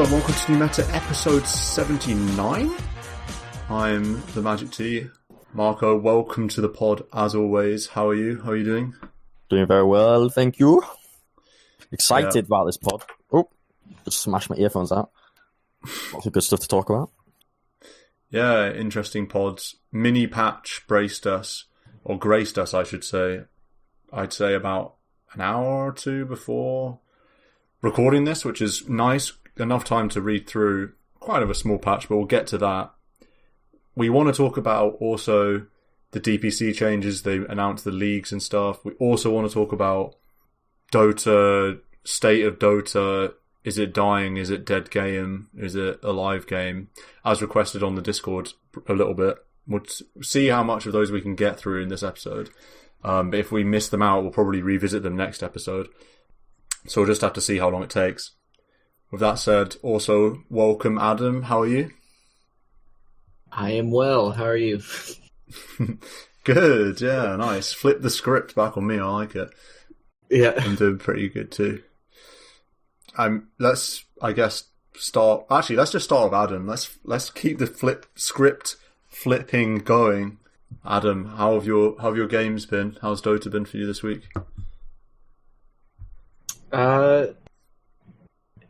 Hello and welcome to New Meta episode 79. I'm the Magic T. Marco, welcome to the pod as always. How are you? How are you doing? Doing very well, thank you. Excited about this pod. Oh, just smashed my earphones out. Lots of good stuff to talk about. Yeah, interesting pods. Mini patch graced us, I should say. I'd say about an hour or two before recording this, which is nice. Enough time to read through quite of a small patch, but we'll get to that. We want to talk about also the DPC changes. They announced the leagues and stuff. We also want to talk about Dota, state of Dota. Is it dying? Is it dead game? Is it a live game? As requested on the Discord a little bit. We'll see how much of those we can get through in this episode. But if we miss them out, we'll probably revisit them next episode. So we'll just have to see how long it takes. With that said, also, welcome Adam. How are you? I am well. How are you? Good, yeah, nice. Flip the script back on me, I like it. Yeah. I'm doing pretty good too. Let's start. Actually, let's just start with Adam. Let's keep the script flipping going. Adam, how have your games been? How's Dota been for you this week?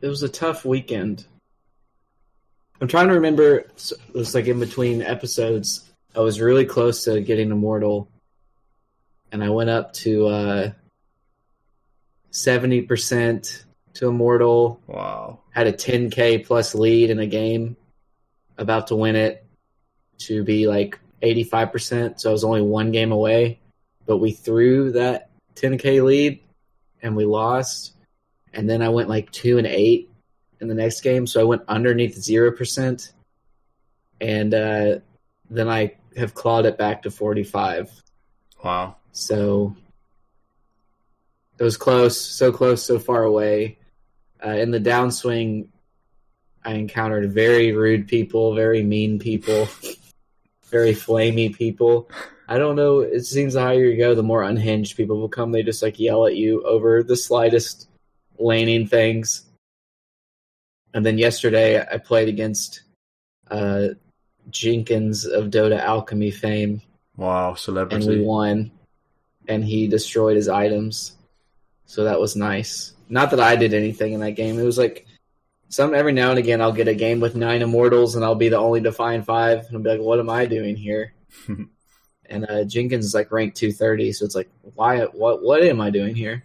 It was a tough weekend. I'm trying to remember. It was like in between episodes. I was really close to getting Immortal, and I went up to 70% to Immortal. Wow! Had a 10K plus lead in a game, about to win it to be like 85%. So I was only one game away, but we threw that 10K lead, and we lost. And then I went like 2-8 in the next game, so I went underneath 0%. And then I have clawed it back to 45. Wow. So it was close, so far away. In the downswing, I encountered very rude people, very mean people, very flamey people. I don't know, it seems the higher you go, the more unhinged people will come. They just like yell at you over the slightest laning things. And then yesterday I played against Jenkins of Dota Alchemy fame. Wow, celebrity. And we won. And he destroyed his items. So that was nice. Not that I did anything in that game. It was like every now and again I'll get a game with 9 Immortals and I'll be the only Defiant 5 and I'll be like, what am I doing here? And Jenkins is like ranked 230, so it's like, what am I doing here?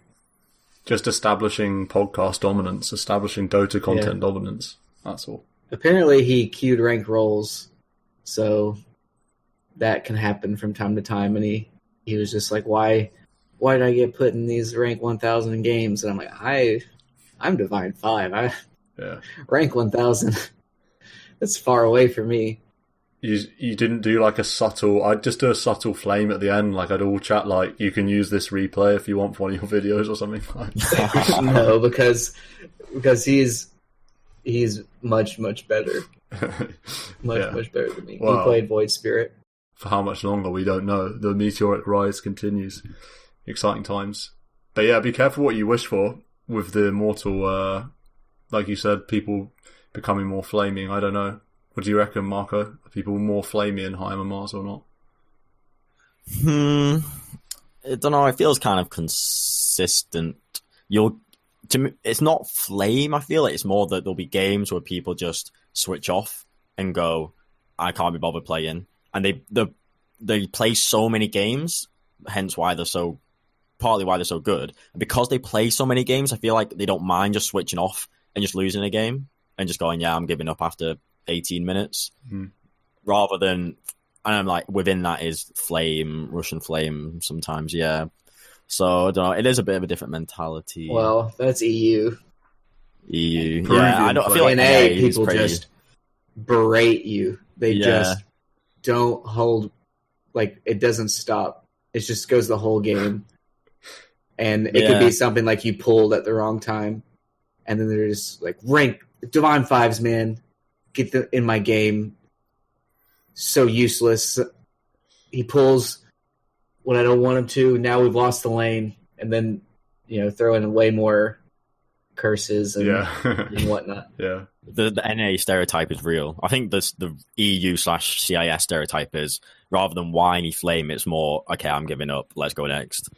Just establishing podcast dominance, establishing Dota content dominance. That's all. Apparently he queued rank roles, so that can happen from time to time. And he was just like, why did I get put in these rank 1,000 games? And I'm like, I'm Divine 5. Rank 1,000. That's far away from me. You didn't do like a subtle... I'd just do a subtle flame at the end. Like I'd all chat like, you can use this replay if you want for one of your videos or something like that. No, because he's much better. Much better than me. Well, he played Void Spirit. For how much longer, we don't know. The meteoric rise continues. Exciting times. But yeah, be careful what you wish for with the Immortal, like you said, people becoming more flaming. I don't know. What do you reckon, Marco? Are people more flamey in High Mars or not? I don't know. It feels kind of consistent. It's not flame, I feel. It's more that there'll be games where people just switch off and go, I can't be bothered playing. And they play so many games, hence partly why they're so good. And because they play so many games, I feel like they don't mind just switching off and just losing a game and just going, I'm giving up after 18 minutes. Rather than, and I'm like, within that is Russian flame sometimes, yeah. So I don't know, it is a bit of a different mentality. Well, that's EU. Yeah. I feel like NA people just berate you. They just don't hold, like, it doesn't stop. It just goes the whole game. And it could be something like you pulled at the wrong time. And then they're just like, rank, Divine 5s, man. Get in my game. So useless. He pulls when I don't want him to. Now we've lost the lane. And then, throw in way more curses and, and whatnot. Yeah. The NA stereotype is real. I think the EU/CIS stereotype is, rather than whiny flame, it's more, okay, I'm giving up, let's go next.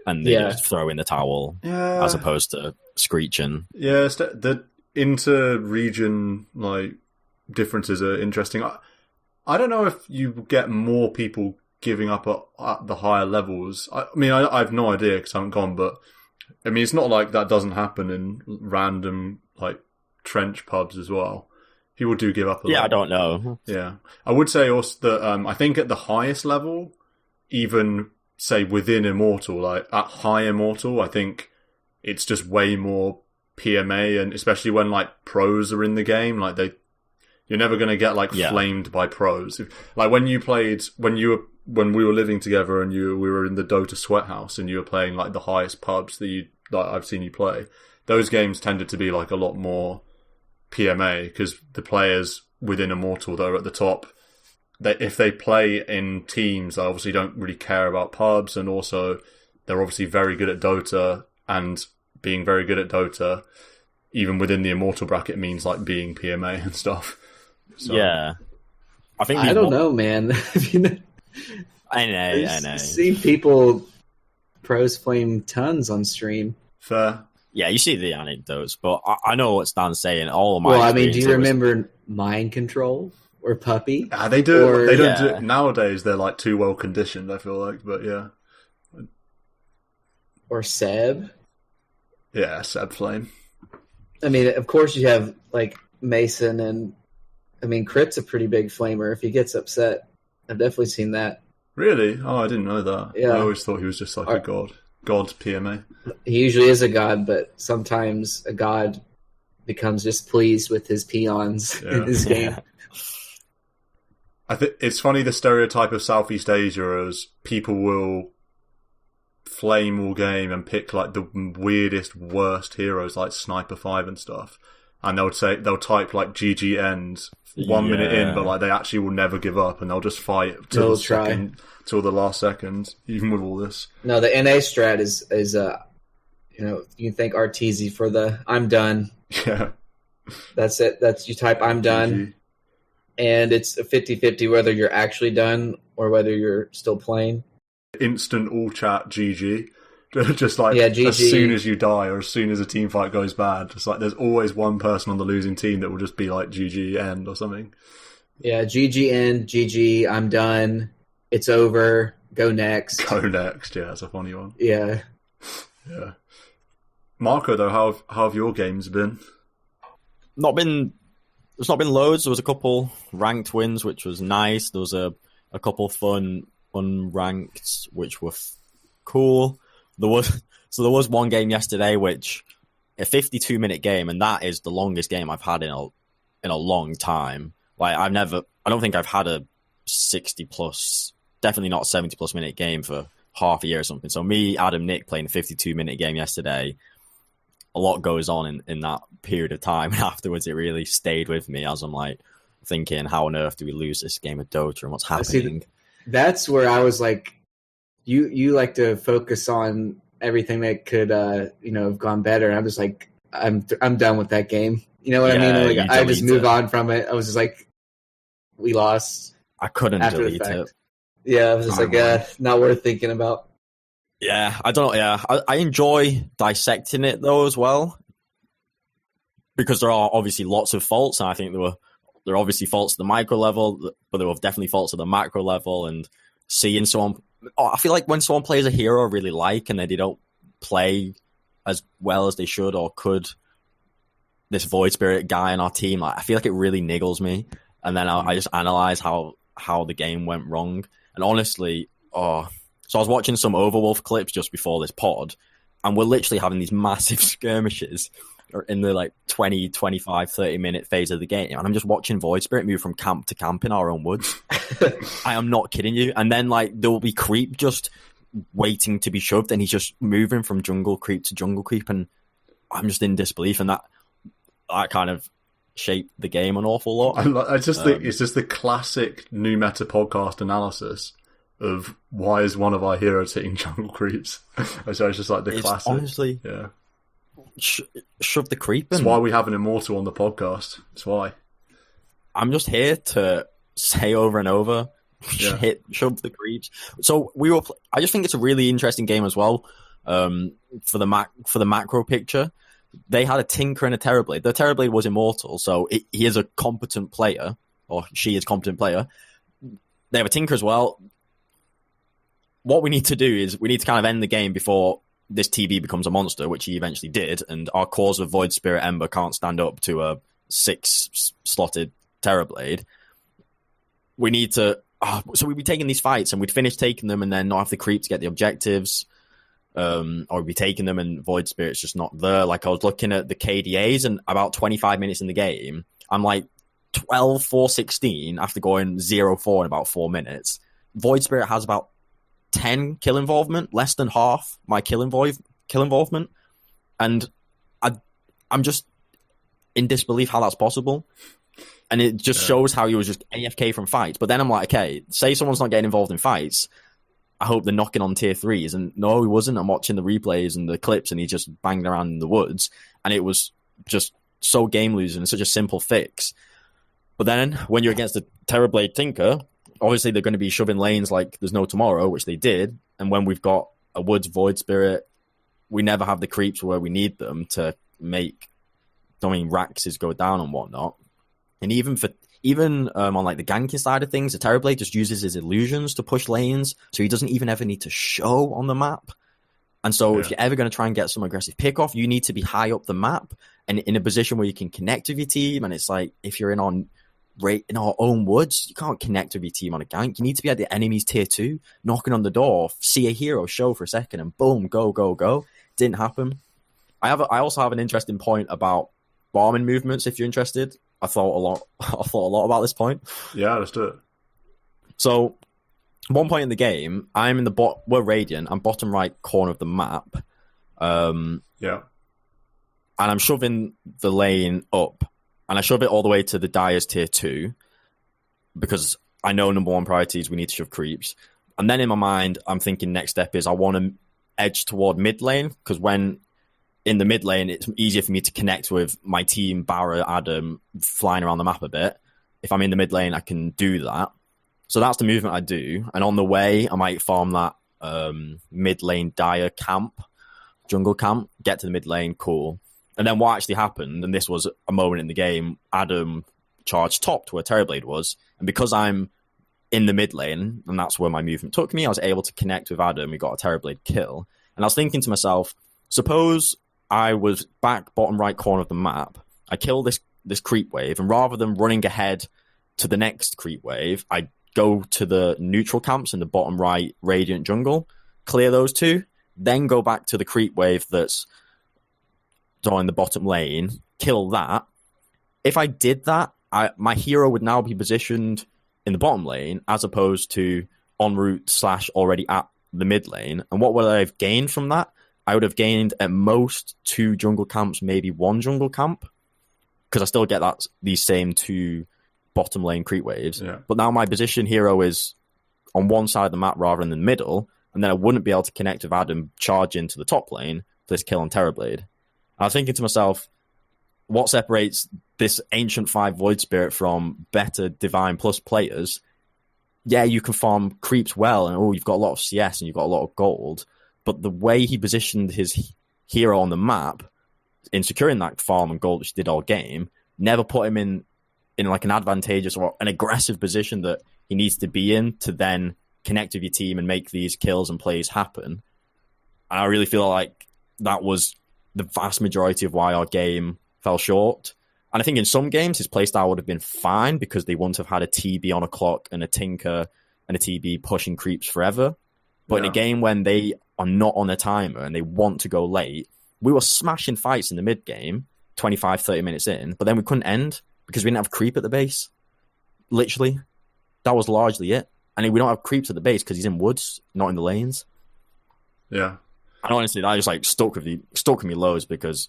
And they just throw in the towel, as opposed to screeching. Yeah, the inter-region like differences are interesting. I don't know if you get more people giving up at the higher levels. I mean, I have no idea because I haven't gone, but I mean, it's not like that doesn't happen in random like trench pubs as well. People do give up a lot. I don't know. Yeah. I would say also that I think at the highest level, even say within Immortal, like at high Immortal, I think it's just way more PMA, and especially when like pros are in the game, like you're never going to get like flamed by pros. Like when we were living together and we were in the Dota Sweat House and you were playing like the highest pubs that I've seen you play, those games tended to be like a lot more PMA because the players within Immortal that are at the top, if they play in teams, they obviously don't really care about pubs, and also they're obviously very good at Dota, and being very good at Dota, even within the Immortal bracket, means like being PMA and stuff. So. Yeah. I don't know, man. I know. I've seen people pros flame tons on stream. Fair. Yeah, you see the anecdotes, but I know what Stan's saying. All of my do you remember Mind Control or Puppy? They do. They don't do it nowadays. They're like too well conditioned, I feel like, but yeah. Or Seb. Yeah, Seb Flame. I mean, of course you have like Mason, and I mean Crit's a pretty big flamer. If he gets upset, I've definitely seen that. Really? Oh, I didn't know that. Yeah. I always thought he was just like a god. God's PMA. He usually is a god, but sometimes a god becomes just pleased with his peons in his game. I think it's funny, the stereotype of Southeast Asia as people will flame all game and pick like the weirdest, worst heroes like Sniper 5 and stuff. And they'll type like GG ends 1 minute in, but like they actually will never give up and they'll just fight till the last second, even with all this. No, the NA strat is you can thank Arteezy for the I'm done. Yeah. That's it. You type I'm done. GG. And it's a 50-50 whether you're actually done or whether you're still playing. Instant all chat GG. Just like GG. As soon as you die or as soon as a team fight goes bad, just like there's always one person on the losing team that will just be like GG end or something. Yeah, GG end, GG, I'm done, it's over, go next. Go next, yeah, that's a funny one. Yeah. Yeah. Marco, though, how have your games been? There's not been loads. There was a couple ranked wins, which was nice. There was a couple fun unranked, which were cool. There was one game yesterday, which a 52-minute game, and that is the longest game I've had in a long time. Like I don't think I've had a 60+, definitely not 70+ minute game for half a year or something. So me, Adam, Nick playing a 52-minute game yesterday. A lot goes on in that period of time, and afterwards it really stayed with me as I'm like thinking, how on earth do we lose this game of Dota and what's happening? See, that's where I was like, you like to focus on everything that could have gone better. And I'm just like, I'm done with that game. You know what I mean? Like I just move on from it. I was just like, we lost. I couldn't delete it. Yeah, I was just not worth thinking about. Yeah, I don't know. Yeah, I enjoy dissecting it though as well, because there are obviously lots of faults, and I think there are obviously faults at the micro level, but there were definitely faults at the macro level. And seeing someone, I feel like when someone plays a hero I really like and then they don't play as well as they should or could, this Void Spirit guy on our team, I feel like it really niggles me. And then I just analyze how the game went wrong. And honestly, so I was watching some Overwolf clips just before this pod, and we're literally having these massive skirmishes in the like 20, 25, 30-minute phase of the game. And I'm just watching Void Spirit move from camp to camp in our own woods. I am not kidding you. And then like there will be creep just waiting to be shoved, and he's just moving from jungle creep to jungle creep, and I'm just in disbelief. And that kind of shaped the game an awful lot. I just think it's just the classic new meta podcast analysis of why is one of our heroes hitting jungle creeps. So it's just like the classic. Honestly, yeah. shove the creep in. That's why we have an immortal on the podcast. That's why. I'm just here to say over and over, shove the creeps. So I just think it's a really interesting game as well. For the macro picture, they had a Tinker and a Terrorblade. The Terrorblade was immortal, so he is a competent player, or she is a competent player. They have a Tinker as well. What we need to do is we need to kind of end the game before this TB becomes a monster, which he eventually did, and our cause of Void Spirit Ember can't stand up to a 6-slotted Terrorblade. We need to... so we'd be taking these fights, and we'd finish taking them and then not have the creep to get the objectives, or we'd be taking them and Void Spirit's just not there. Like, I was looking at the KDAs, and about 25 minutes in the game, I'm like 12-4-16 after going 0-4 in about 4 minutes. Void Spirit has about 10 kill involvement, less than half my kill involvement, and I'm just in disbelief how that's possible. And it just shows how he was just AFK from fights. But then I'm like, okay, say someone's not getting involved in fights, I hope they're knocking on tier 3s. And no, he wasn't. I'm watching the replays and the clips, and he just banged around in the woods, and it was just so game losing and such a simple fix. But then when you're against the Terrorblade Tinker, obviously they're going to be shoving lanes like there's no tomorrow, which they did. And when we've got a Woods Void Spirit, we never have the creeps where we need them to make Raxes go down and whatnot. And even on like the ganking side of things, the Terrorblade just uses his illusions to push lanes, so he doesn't even ever need to show on the map. And so if you're ever going to try and get some aggressive pick off, you need to be high up the map and in a position where you can connect with your team. And it's like, if you're in our own woods, you can't connect with your team on a gank. You need to be at the enemy's tier 2, knocking on the door, see a hero show for a second, and boom, go, go, go. Didn't happen. I also have an interesting point about farming movements, if you're interested. I thought a lot about this point. Yeah, let's do it. So, one point in the game, we're Radiant. I'm bottom right corner of the map. And I'm shoving the lane up, and I shove it all the way to the Dire's tier 2 because I know number one priority is we need to shove creeps. And then in my mind, I'm thinking next step is I want to edge toward mid lane, because when in the mid lane, it's easier for me to connect with my team, Barra, Adam, flying around the map a bit. If I'm in the mid lane, I can do that. So that's the movement I do. And on the way, I might farm that mid lane Dire camp, jungle camp, get to the mid lane, cool. And then what actually happened, and this was a moment in the game, Adam charged top to where Terrorblade was. And because I'm in the mid lane, and that's where my movement took me, I was able to connect with Adam. We got a Terrorblade kill. And I was thinking to myself, suppose I was back bottom right corner of the map. I kill this creep wave, and rather than running ahead to the next creep wave, I go to the neutral camps in the bottom right Radiant jungle, clear those two, then go back to the creep wave that's in the bottom lane, kill that. If I did that, my hero would now be positioned in the bottom lane as opposed to en route / already at the mid lane. And what would I have gained from that? I would have gained at most 2 jungle camps, maybe 1 jungle camp, because I still get these same 2 bottom lane creep waves. Yeah. But now my position hero is on one side of the map rather than the middle, and then I wouldn't be able to connect with Adam, charge into the top lane for this kill on Terrorblade. I was thinking to myself, what separates this Ancient 5 Void Spirit from better Divine Plus players? Yeah, you can farm creeps well, and you've got a lot of CS and you've got a lot of gold, but the way he positioned his hero on the map in securing that farm and gold, which he did all game, never put him in like an advantageous or an aggressive position that he needs to be in to then connect with your team and make these kills and plays happen. And I really feel like that was the vast majority of why our game fell short. And I think in some games his playstyle would have been fine because they wouldn't have had a TB on a clock and a Tinker and a TB pushing creeps forever. But in a game when they are not on a timer and they want to go late, we were smashing fights in the mid game, 25, 30 minutes in, but then we couldn't end because we didn't have creep at the base. Literally. That was largely it. And we don't have creeps at the base because he's in woods, not in the lanes. Yeah. And honestly, that just like stuck with me loads because,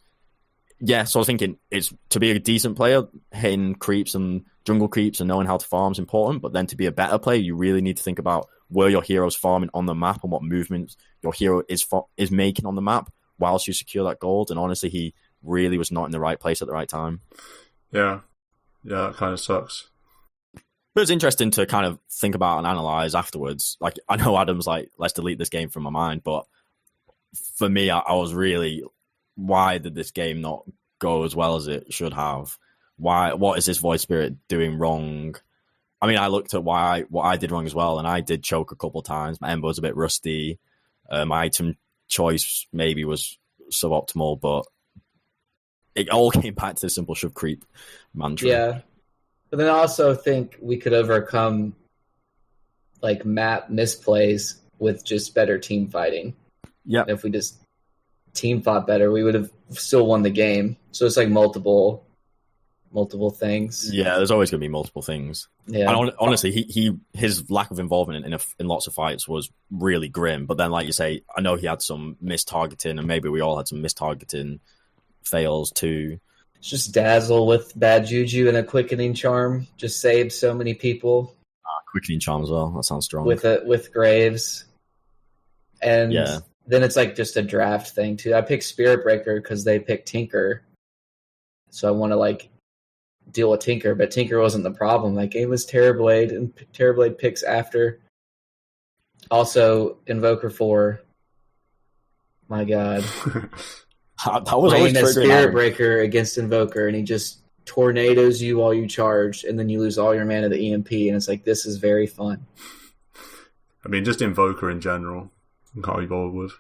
so I was thinking, it's to be a decent player, hitting creeps and jungle creeps and knowing how to farm is important, but then to be a better player, you really need to think about where your hero's farming on the map and what movements your hero is making on the map whilst you secure that gold. And honestly, he really was not in the right place at the right time. Yeah, that kind of sucks. But it's interesting to kind of think about and analyze afterwards. Like, I know Adam's like, let's delete this game from my mind, but for me, I was really, why did this game not go as well as it should have? What is this Void Spirit doing wrong? I mean, I looked at what I did wrong as well, and I did choke a couple of times. My ember was a bit rusty. My item choice maybe was suboptimal, but it all came back to the simple shove creep mantra. Yeah. But then I also think we could overcome like map misplays with just better team fighting. Yeah. If we just team fought better, we would have still won the game. So it's like multiple things. Yeah, there's always going to be multiple things. Yeah. And honestly, his lack of involvement in lots of fights was really grim. But then, like you say, I know he had some mistargeting, and maybe we all had some mistargeting fails too. It's just Dazzle with bad juju and a quickening charm just saved so many people. Quickening charm as well. That sounds strong. With Graves. And then it's like just a draft thing too. I picked Spirit Breaker because they picked Tinker. So I want to like deal with Tinker, but Tinker wasn't the problem. That game was Terrorblade, and Terrorblade picks after. Also, Invoker 4. My God. That was always playing a Spirit triggering. Breaker against Invoker, and he just tornadoes you while you charge, and then you lose all your mana to the EMP, and it's like, this is very fun. I mean, just Invoker in general, I can't be bothered with.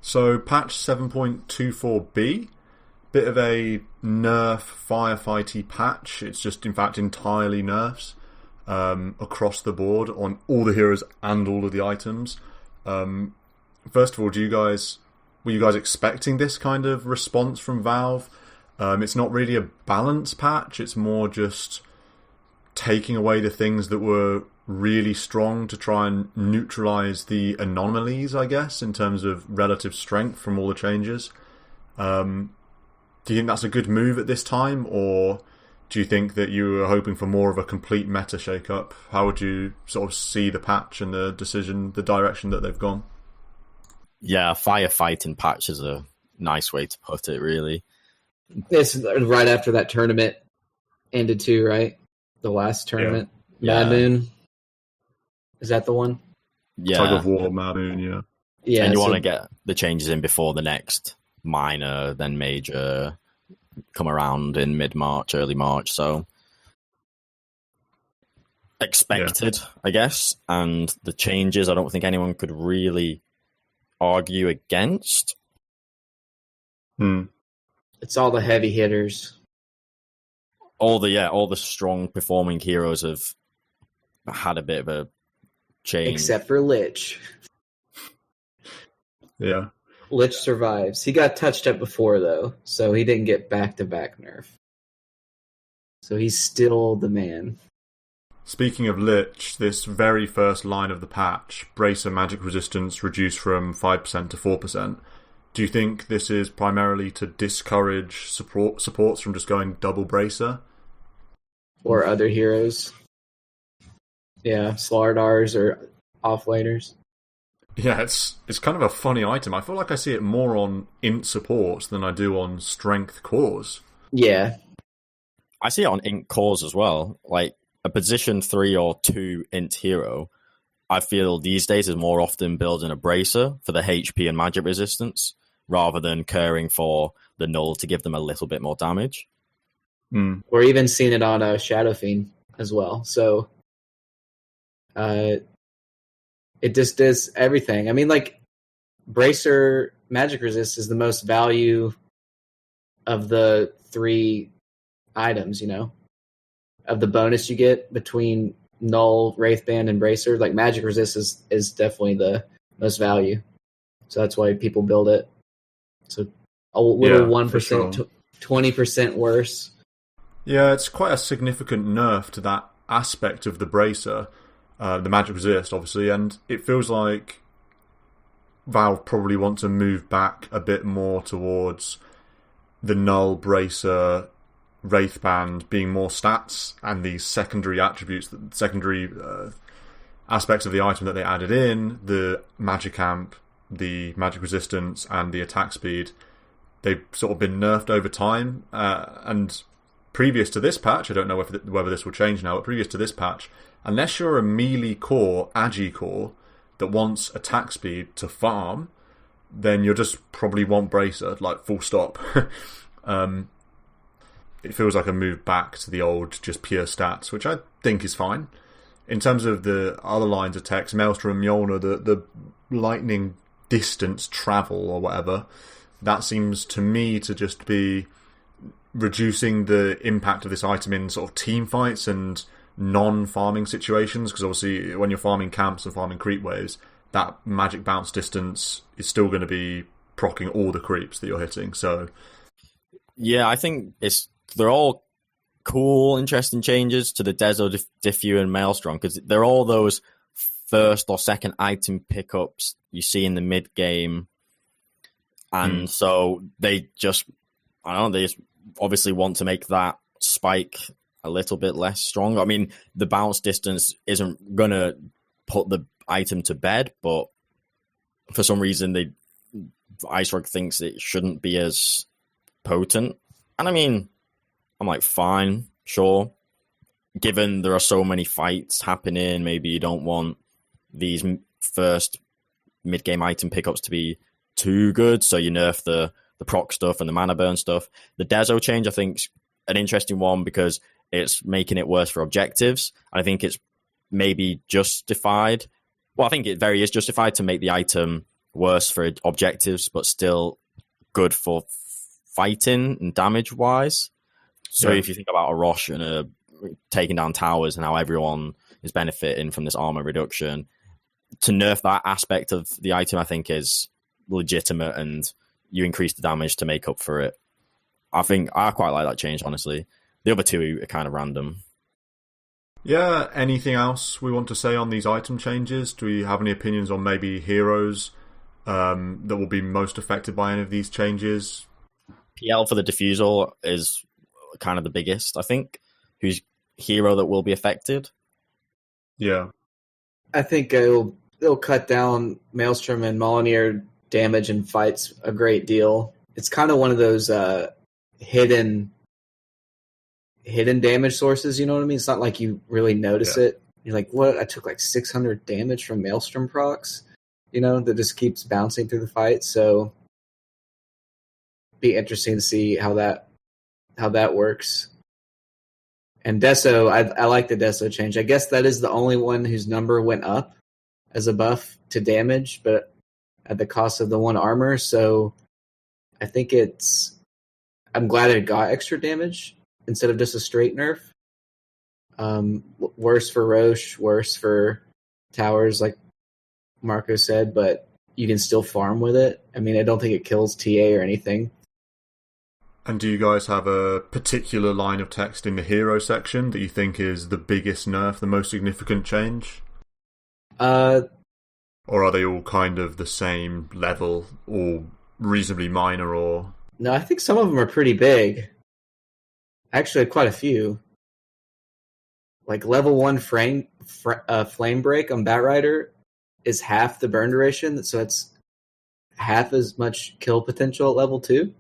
So, patch 7.24b, bit of a nerf firefighty patch. It's just, in fact, entirely nerfs across the board on all the heroes and all of the items. First of all, were you guys expecting this kind of response from Valve? It's not really a balance patch. It's more just taking away the things that were really strong to try and neutralize the anomalies, I guess, in terms of relative strength from all the changes. Do you think that's a good move at this time, or do you think that you were hoping for more of a complete meta shake-up? How would you sort of see the patch and the direction that they've gone? Yeah, firefighting patch is a nice way to put it, really. This is right after that tournament ended too, right? The last tournament. Yeah. Mad Moon. Is that the one? Yeah. Tug of War, Mad Moon, yeah. Yeah. And you want to get the changes in before the next minor, then major come around in mid-March, early March, so expected, I guess. And the changes, I don't think anyone could really argue against. It's all the heavy hitters. All the strong performing heroes have had a bit of a change. Except for Lich. Yeah. Lich survives. He got touched up before, though, so he didn't get back-to-back nerf. So he's still the man. Speaking of Lich, this very first line of the patch, Bracer magic resistance reduced from 5% to 4%. Do you think this is primarily to discourage supports from just going double Bracer? Or other heroes. Yeah, Slardars or offlaners. Yeah, it's kind of a funny item. I feel like I see it more on int supports than I do on strength cores. Yeah. I see it on int cores as well. Like a position 3 or 2 int hero, I feel these days is more often building a bracer for the HP and magic resistance rather than caring for the null to give them a little bit more damage. Or even seen it on Shadow Fiend as well. So it just does everything. I mean, like, Bracer Magic Resist is the most value of the 3 items, of the bonus you get between Null, Wraithband, and Bracer. Like, Magic Resist is definitely the most value. So that's why people build it. So a little 1%, sure. 20% worse. Yeah, it's quite a significant nerf to that aspect of the Bracer. The magic resist, obviously, and it feels like Valve probably want to move back a bit more towards the Null, Bracer, Wraithband being more stats and these secondary attributes, secondary aspects of the item that they added in, the magic amp, the magic resistance, and the attack speed, they've sort of been nerfed over time. And previous to this patch, I don't know whether this will change now, but previous to this patch, unless you're a melee core, agi core, that wants attack speed to farm, then you'll just probably want Bracer, like full stop. It feels like a move back to the old just pure stats, which I think is fine. In terms of the other lines of text, Maelstrom, Mjolnir, the lightning distance travel or whatever, that seems to me to just be reducing the impact of this item in sort of team fights and non-farming situations, because obviously when you're farming camps and farming creep waves, that magic bounce distance is still going to be proccing all the creeps that you're hitting. So yeah, I think they're all cool, interesting changes to the Deso, Diffu, and Maelstrom, because they're all those first or second item pickups you see in the mid game, and so they just obviously want to make that spike a little bit less strong. I mean, the bounce distance isn't gonna put the item to bed, but for some reason Ice Rock thinks it shouldn't be as potent. And I mean, I'm like, fine, sure. Given there are so many fights happening, maybe you don't want these first mid-game item pickups to be too good, so you nerf the proc stuff and the mana burn stuff. The Deso change, I think, is an interesting one because it's making it worse for objectives. I think it's maybe justified. Well, I think it very is justified to make the item worse for objectives, but still good for fighting and damage-wise. So if you think about a Rosh and taking down towers and how everyone is benefiting from this armor reduction, to nerf that aspect of the item, I think, is legitimate, and you increase the damage to make up for it. I think I quite like that change, honestly. The other two are kind of random. Yeah, anything else we want to say on these item changes? Do we have any opinions on maybe heroes that will be most affected by any of these changes? PL for the Diffusal is kind of the biggest, I think. Who's hero that will be affected? Yeah. I think it'll cut down Maelstrom and Mjolnir damage in fights a great deal. It's kind of one of those hidden damage sources, you know what I mean? It's not like you really notice it. You're like, what? I took like 600 damage from Maelstrom procs, that just keeps bouncing through the fight. So be interesting to see how that works. And Deso, I like the Deso change. I guess that is the only one whose number went up as a buff to damage, but at the cost of the one armor. So I think I'm glad it got extra damage instead of just a straight nerf. Worse for Roche, worse for towers, like Marco said, but you can still farm with it. I mean, I don't think it kills TA or anything. And do you guys have a particular line of text in the hero section that you think is the biggest nerf, the most significant change? Or are they all kind of the same level, or reasonably minor, or... No, I think some of them are pretty big. Actually, quite a few. Like level 1 flame break on Batrider is half the burn duration, so it's half as much kill potential at level 2.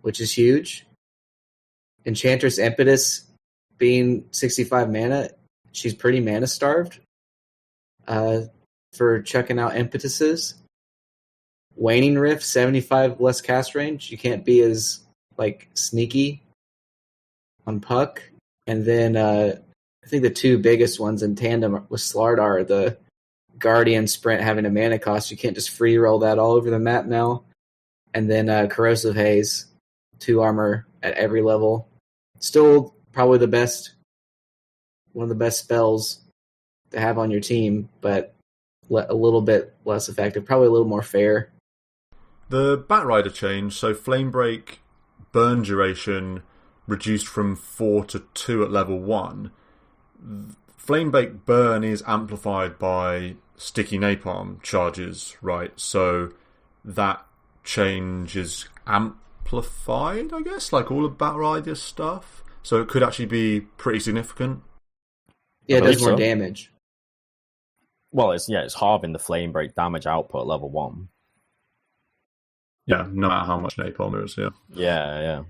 Which is huge. Enchantress Impetus being 65 mana, she's pretty mana starved for checking out impetuses. Waning Rift, 75 less cast range. You can't be as sneaky on Puck. And then I think the two biggest ones in tandem with Slardar are the Guardian Sprint having a mana cost. You can't just free roll that all over the map now. And then Corrosive Haze, 2 armor at every level. Still probably one of the best spells to have on your team, but a little bit less effective, probably a little more fair. The Batrider change, so Flame Break burn duration reduced from 4 to 2 at level 1. Flame Break burn is amplified by sticky napalm charges, right? So that change is amplified, I guess, like all of Batrider's stuff. So it could actually be pretty significant. Yeah, it does more damage. Well, it's halving the flame break damage output at level 1. Yeah, no matter how much napalm there is, yeah. Yeah.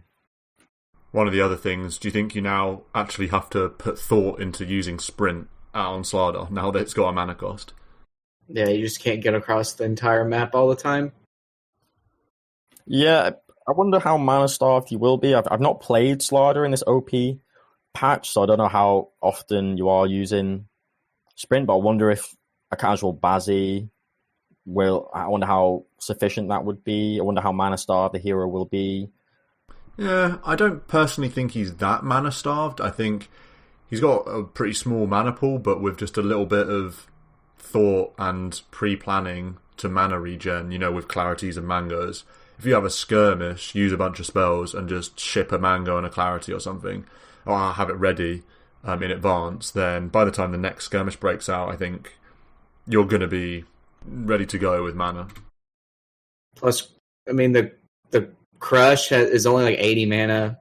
One of the other things, do you think you now actually have to put thought into using sprint out on Slardar now that it's got a mana cost? Yeah, you just can't get across the entire map all the time. Yeah, I wonder how mana starved you will be. I've not played Slardar in this OP patch, so I don't know how often you are using sprint, but I wonder if a casual Bazzi I wonder how sufficient that would be. I wonder how mana starved the hero will be. Yeah, I don't personally think he's that mana starved. I think he's got a pretty small mana pool, but with just a little bit of thought and pre-planning to mana regen, with clarities and mangoes. If you have a skirmish, use a bunch of spells and just ship a mango and a clarity or something, or have it ready in advance, then by the time the next skirmish breaks out, I think you're going to be ready to go with mana. Plus, I mean, the Crush is only like 80 mana,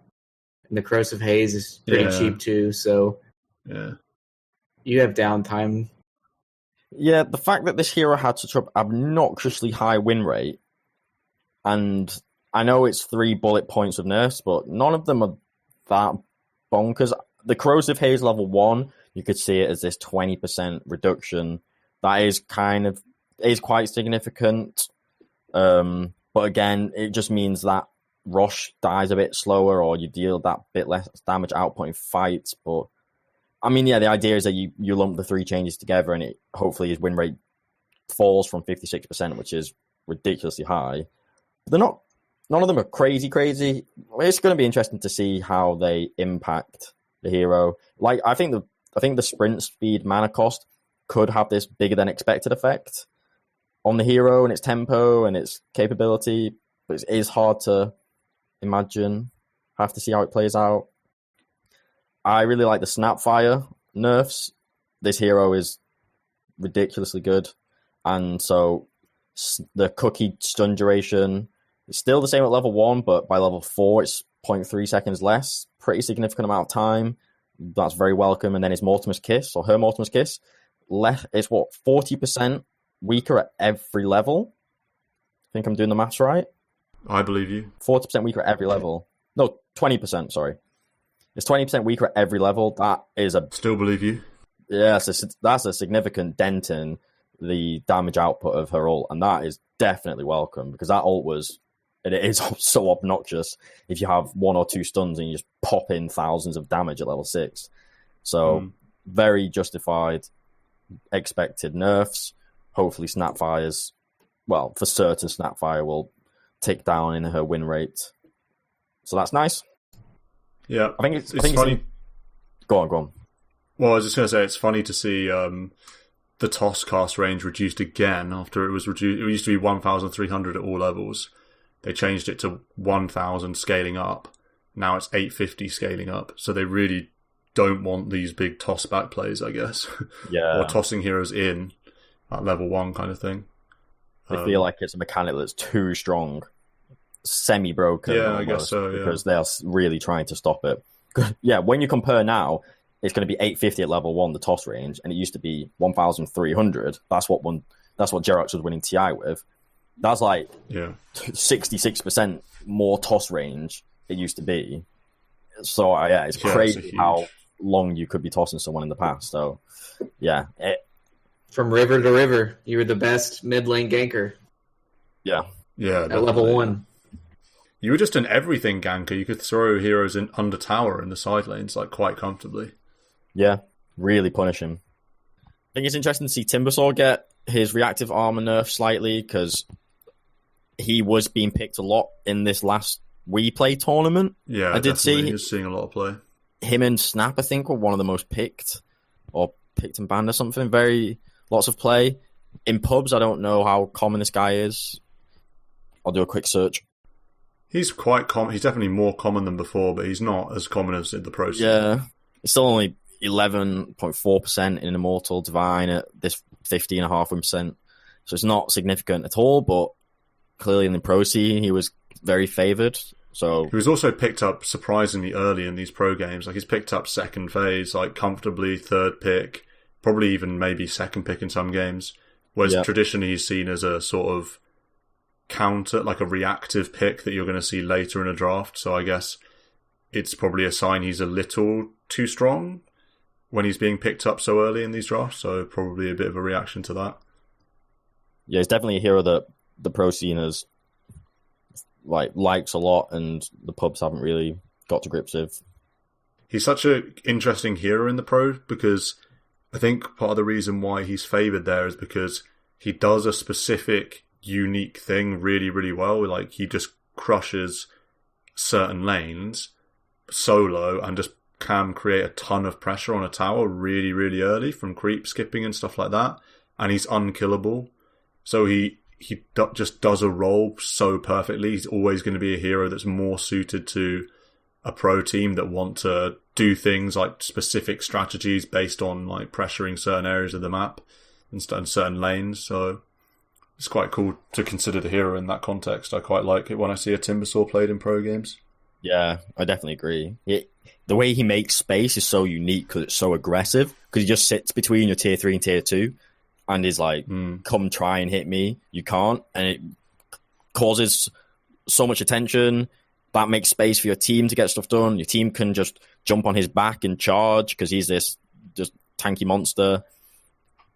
and the Corrosive Haze is pretty cheap too, so yeah, you have downtime. Yeah, the fact that this hero had such an obnoxiously high win rate, and I know it's 3 bullet points of nerfs, but none of them are that bonkers. The Corrosive Haze level 1, you could see it as this 20% reduction. That is quite significant. But again, it just means that Rush dies a bit slower, or you deal that bit less damage output in fights. But I mean, yeah, the idea is that you lump the 3 changes together, and hopefully his win rate falls from 56%, which is ridiculously high. But none of them are crazy. It's going to be interesting to see how they impact the hero. Like, I think the sprint speed mana cost could have this bigger than expected effect on the hero and its tempo and its capability, but it is hard to imagine. Have to see how it plays out. I really like the Snapfire nerfs. This hero is ridiculously good, and so the cookie stun duration is still the same at level 1, but by level 4 it's 0.3 seconds less. Pretty significant amount of time. That's very welcome. And then his Mortimer's Kiss, or her Mortimer's Kiss, it's 40% weaker at every level. I think I'm doing the maths right. I believe you. 40% weaker at every level. No, 20%, sorry. It's 20% weaker at every level. That is Still believe you. Yeah, that's a significant dent in the damage output of her ult, and that is definitely welcome, because that ult it is so obnoxious if you have 1 or 2 stuns and you just pop in thousands of damage at level 6. So, very justified, expected nerfs. Hopefully Snapfire's, well, for certain Snapfire will tick down in her win rate. So that's nice. Yeah. I think it's funny. Go on. Well, I was just going to say, it's funny to see the toss cast range reduced again after it was reduced. It used to be 1,300 at all levels. They changed it to 1,000 scaling up. Now it's 850 scaling up. So they really don't want these big toss back plays, I guess. Yeah. Or tossing heroes in at level 1 kind of thing. They feel like it's a mechanic that's too strong, semi-broken. Yeah, almost, I guess so, yeah. Because they're really trying to stop it. Yeah, when you compare now, it's going to be 850 at level 1, the toss range, and it used to be 1,300. That's what Jerax was winning TI with. That's like 66% more toss range it used to be. So, yeah, it's crazy how long you could be tossing someone in the past. So, yeah. From river to river, you were the best mid lane ganker. Yeah. Yeah. At level 1. You were just an everything ganker. You could throw heroes in under tower in the side lanes like quite comfortably. Yeah, really punish him. I think it's interesting to see Timbersaw get his reactive armor nerf slightly, because he was being picked a lot in this last We Play tournament. Yeah, I did see he was seeing a lot of play. Him and Snap, I think, were one of the most picked, or picked and banned or something. Lots of play. In pubs, I don't know how common this guy is. I'll do a quick search. He's quite common. He's definitely more common than before, but he's not as common as in the pro scene. Yeah, it's still only 11.4% in Immortal Divine at this 50.5%. So it's not significant at all, but clearly in the pro scene, he was very favoured. So he was also picked up surprisingly early in these pro games. Like, he's picked up second phase, like comfortably, third pick, probably even maybe second pick in some games. Whereas traditionally he's seen as a sort of counter, like a reactive pick that you're going to see later in a draft. So I guess it's probably a sign he's a little too strong when he's being picked up so early in these drafts. So probably a bit of a reaction to that. Yeah, he's definitely a hero that the pro scene has likes a lot, and the pubs haven't really got to grips with. He's such an interesting hero in the pro because I think part of the reason why he's favoured there is because he does a specific, unique thing really, really well. Like, he just crushes certain lanes solo and just can create a ton of pressure on a tower really, really early from creep skipping and stuff like that. And he's unkillable. So he just does a role so perfectly. He's always going to be a hero that's more suited to a pro team that want to do things like specific strategies based on like pressuring certain areas of the map and certain lanes. So it's quite cool to consider the hero in that context. I quite like it when I see a Timbersaw played in pro games. Yeah, I definitely agree. The way he makes space is so unique because it's so aggressive, because he just sits between your tier 3 and tier 2 and is like, come try and hit me. You can't. And it causes so much attention. That makes space for your team to get stuff done. Your team can just jump on his back and charge because he's this just tanky monster.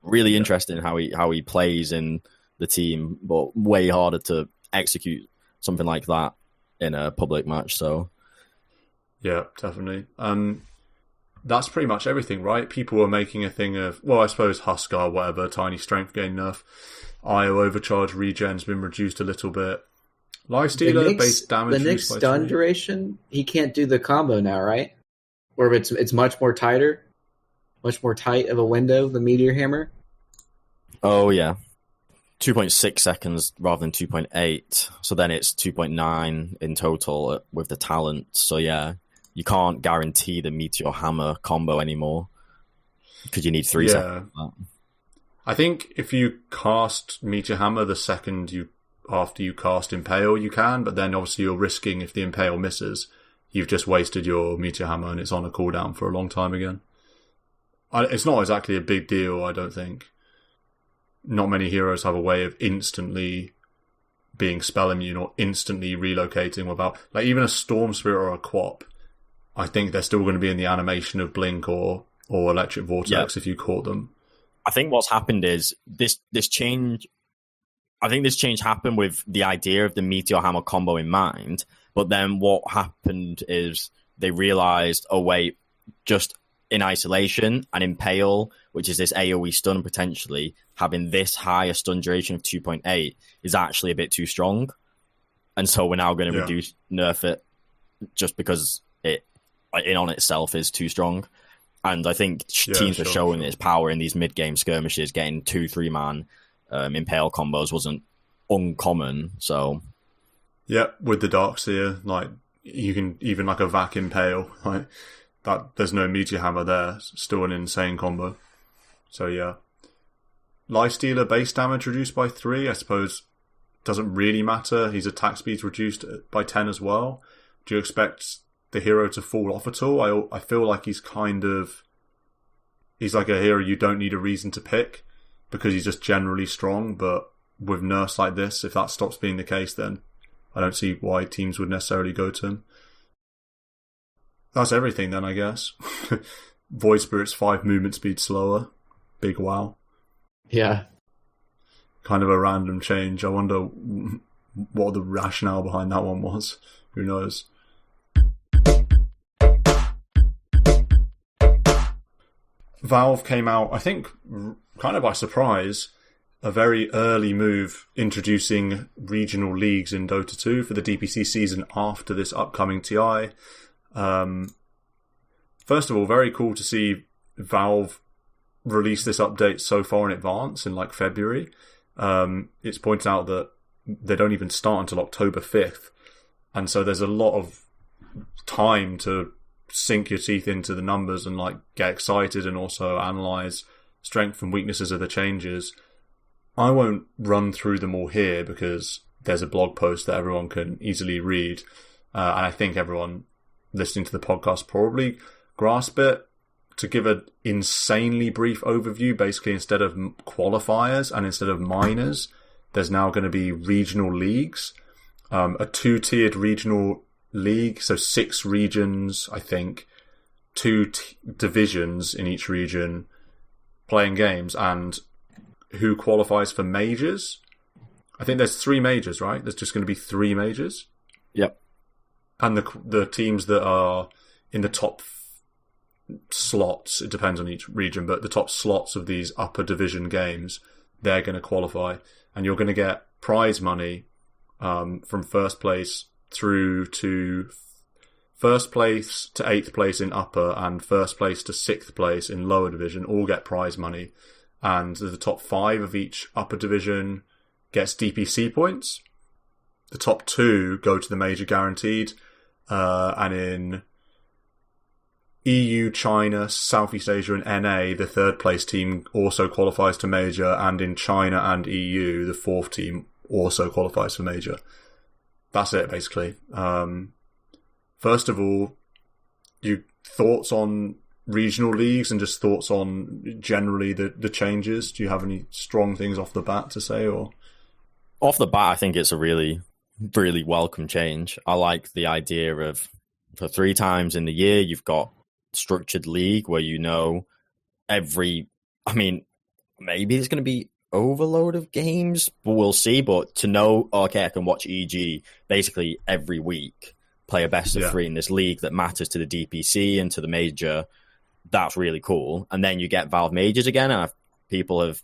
Really interesting how he plays in the team, but way harder to execute something like that in a public match. So yeah, definitely. That's pretty much everything, right? People were making a thing of, well, I suppose Huskar, whatever, tiny strength gain nerf. IO overcharge regen's been reduced a little bit. Lifestealer, base damage. The next stun duration, he can't do the combo now, right? Or it's much more tighter, much more tight of a window, the Meteor Hammer. Oh, yeah. 2.6 seconds rather than 2.8. So then it's 2.9 in total with the talent. So yeah, you can't guarantee the Meteor Hammer combo anymore because you need 3 seconds. I think if you cast Meteor Hammer the second after you cast Impale, you can, but then obviously you're risking, if the Impale misses, you've just wasted your Meteor Hammer and it's on a cooldown for a long time again. It's not exactly a big deal, I don't think. Not many heroes have a way of instantly being spell immune or instantly relocating without, like, even a Storm Spirit or a Quap. I think they're still going to be in the animation of Blink or Electric Vortex if you caught them. I think what's happened is this change. I think this change happened with the idea of the Meteor Hammer combo in mind, but then what happened is they realized, oh wait, just in isolation and Impale, which is this AoE stun potentially, having this higher stun duration of 2.8 is actually a bit too strong. And so we're now going to nerf it just because it in on itself is too strong. And I think teams are showing its power in these mid-game skirmishes. Getting 2-3 man Impale combos wasn't uncommon. So yeah, with the Darkseer, like, you can even like a Vac Impale, like that. There's no Meteor Hammer there. It's still an insane combo. So yeah, Lifestealer base damage reduced by 3. I suppose doesn't really matter. His attack speed's reduced by 10 as well. Do you expect the hero to fall off at all? I feel like he's like a hero you don't need a reason to pick because he's just generally strong, but with nerfs like this, if that stops being the case, then I don't see why teams would necessarily go to him. That's everything then, I guess. Void Spirit's 5 movement speed slower. Big wow. Yeah. Kind of a random change. I wonder what the rationale behind that one was. Who knows? Valve came out, I think, kind of by surprise, a very early move introducing regional leagues in Dota 2 for the DPC season after this upcoming TI. First of all, very cool to see Valve release this update so far in advance in like February. It's pointed out that they don't even start until October 5th. And so there's a lot of time to sink your teeth into the numbers and like get excited and also analyze strength and weaknesses of the changes. I won't run through them all here because there's a blog post that everyone can easily read. And I think everyone listening to the podcast probably grasp it. to give an insanely brief overview, basically instead of qualifiers and instead of minors, there's now going to be regional leagues, a 2-tiered regional league, so 6 regions, I think, 2 divisions in each region playing games, and who qualifies for majors. I think there's 3 majors, right? There's just going to be 3 majors. Yep. And the teams that are in the top slots, it depends on each region, but the top slots of these upper division games, they're going to qualify. And you're going to get prize money from first place through to first place to 8th place in upper, and first place to 6th place in lower division all get prize money. And the top 5 of each upper division gets DPC points. The top 2 go to the major guaranteed. And in EU, China, Southeast Asia and NA, the 3rd place team also qualifies to major, and in China and EU, the 4th team also qualifies for major. That's it, basically. First of all, your thoughts on regional leagues and just thoughts on generally the changes? Do you have any strong things off the bat to say? Or off the bat, I think it's a really, really welcome change. I like the idea of, for 3 times in the year, you've got structured league where maybe it's going to be overload of games, but we'll see. But to know, okay, I can watch EG basically every week play a best of 3 in this league that matters to the DPC and to the major, that's really cool. And then you get Valve majors again, and people have,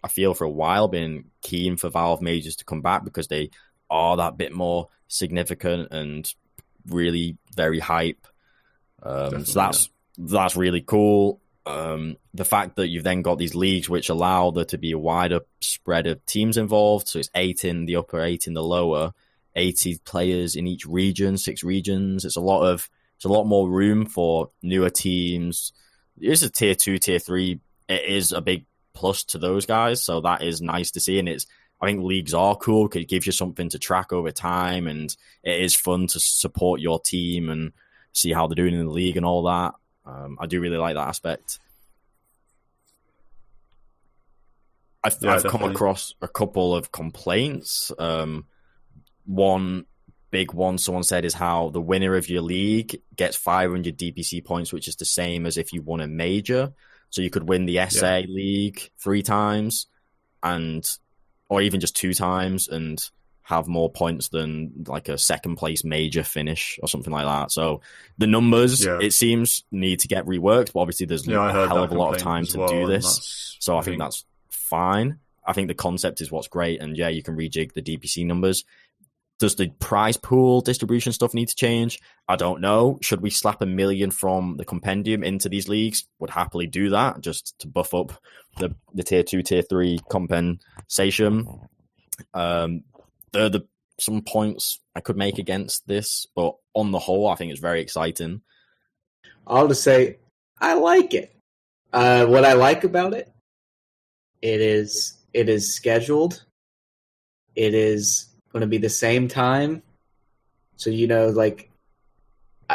I feel, for a while been keen for Valve majors to come back because they are that bit more significant and really very hype. So that's really cool. The fact that you've then got these leagues which allow there to be a wider spread of teams involved, so it's 8 in the upper, 8 in the lower, 80 players in each region, 6 regions. It's a lot more room for newer teams. It's a tier 2, tier 3. It is a big plus to those guys, so that is nice to see. And I think leagues are cool because it gives you something to track over time, and it is fun to support your team and see how they're doing in the league and all that. I do really like that aspect. I've come across a couple of complaints. One big one someone said is how the winner of your league gets 500 DPC points, which is the same as if you won a major. So you could win the SA league 3 times, or even just 2 times, and have more points than like a 2nd place major finish or something like that. So the numbers, it seems, need to get reworked, but obviously there's a hell of a lot of time to do this. So I think that's fine. I think the concept is what's great, and you can rejig the DPC numbers. Does the prize pool distribution stuff need to change? I don't know. Should we slap 1 million from the compendium into these leagues? Would happily do that just to buff up the tier 2, tier 3 compensation. There are some points I could make against this, but on the whole, I think it's very exciting. I'll just say I like it. What I like about it, it is scheduled. It is going to be the same time. So, like,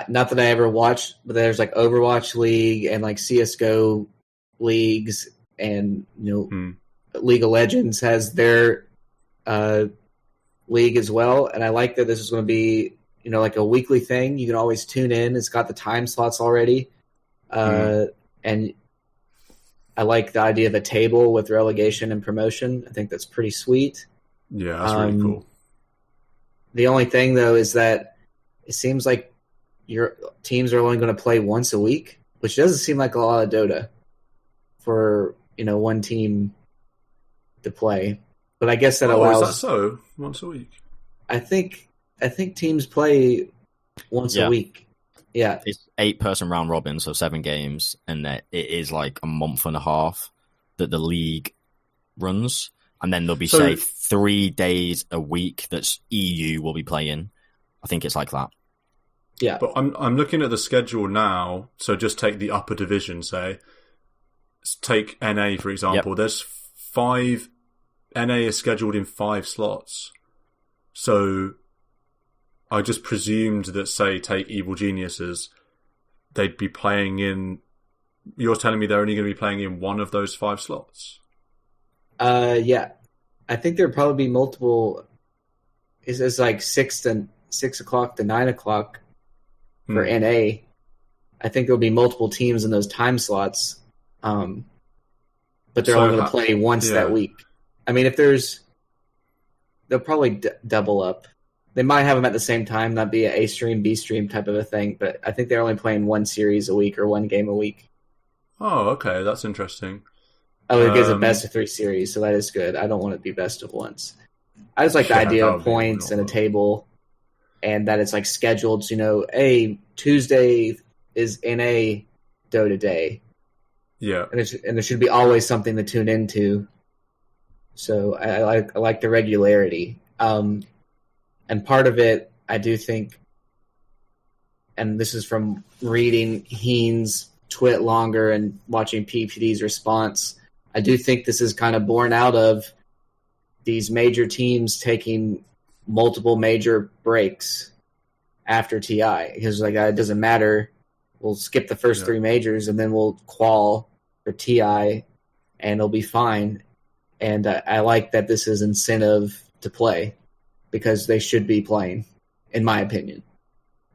not that I ever watched, but there's like Overwatch League and like CSGO leagues, and, League of Legends has their league as well. And I like that this is going to be, like a weekly thing. You can always tune in. It's got the time slots already. And I like the idea of a table with relegation and promotion. I think that's pretty sweet. Yeah, that's really cool. The only thing, though, is that it seems like your teams are only going to play once a week, which doesn't seem like a lot of Dota for, one team to play. But I guess that allows... Is that so? Once a week? I think teams play once a week. Yeah. It's 8-person round robin, so 7 games, and it is like a month and a half that the league runs. And then there'll be, say, 3 days a week that's EU will be playing. I think it's like that. Yeah. But I'm looking at the schedule now, so just take the upper division, say. Take NA, for example. Yep. There's 5... NA is scheduled in 5 slots. So I just presumed that, say, take Evil Geniuses, they'd be playing in you're telling me they're only going to be playing in one of those 5 slots? Yeah. I think there'll probably be multiple. It's like 6 o'clock to 9 o'clock for NA. I think there'll be multiple teams in those time slots. But they're only going to play once that week. I mean, they'll probably double up. They might have them at the same time, not be an A stream, B stream type of a thing, but I think they're only playing one series a week or one game a week. Oh, okay, that's interesting. Oh, it gives a best of 3 series, so that is good. I don't want it to be best of once. I just like the idea of points and a table, and that it's like scheduled. So, hey, Tuesday is NA Dota Day. Yeah, and there should be always something to tune into. So I like the regularity. And part of it, I do think, and this is from reading Heen's twit longer and watching PPD's response, I do think this is kind of born out of these major teams taking multiple major breaks after TI. Because it doesn't matter. We'll skip the first 3 majors and then we'll qual for TI and it'll be fine. And I like that this is incentive to play because they should be playing, in my opinion.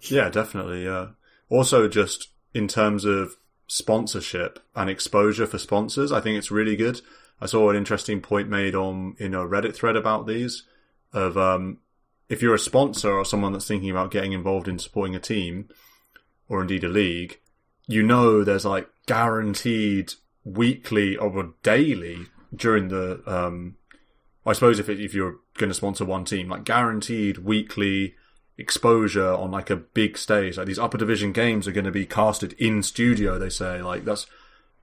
Yeah, definitely. Yeah. Also, just in terms of sponsorship and exposure for sponsors, I think it's really good. I saw an interesting point made in a Reddit thread about these of if you're a sponsor or someone that's thinking about getting involved in supporting a team or indeed a league, there's like guaranteed weekly or daily during the I suppose if you're going to sponsor one team, like guaranteed weekly exposure on like a big stage. Like these upper division games are going to be casted in studio, they say. Like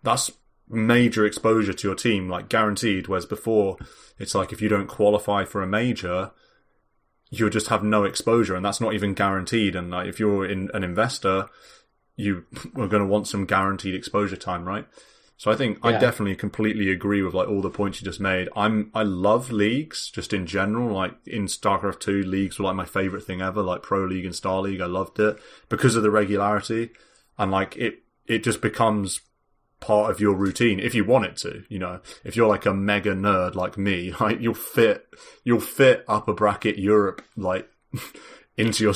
that's major exposure to your team, like guaranteed. Whereas before, it's like if you don't qualify for a major, you'll just have no exposure, and that's not even guaranteed. And like if you're an investor, you are going to want some guaranteed exposure time, right? So I think I definitely completely agree with like all the points you just made. I love leagues just in general. Like in StarCraft 2, leagues were like my favorite thing ever. Like Pro League and Star League, I loved it because of the regularity, and like it just becomes part of your routine if you want it to. If you're like a mega nerd like me, like you'll fit upper bracket Europe like into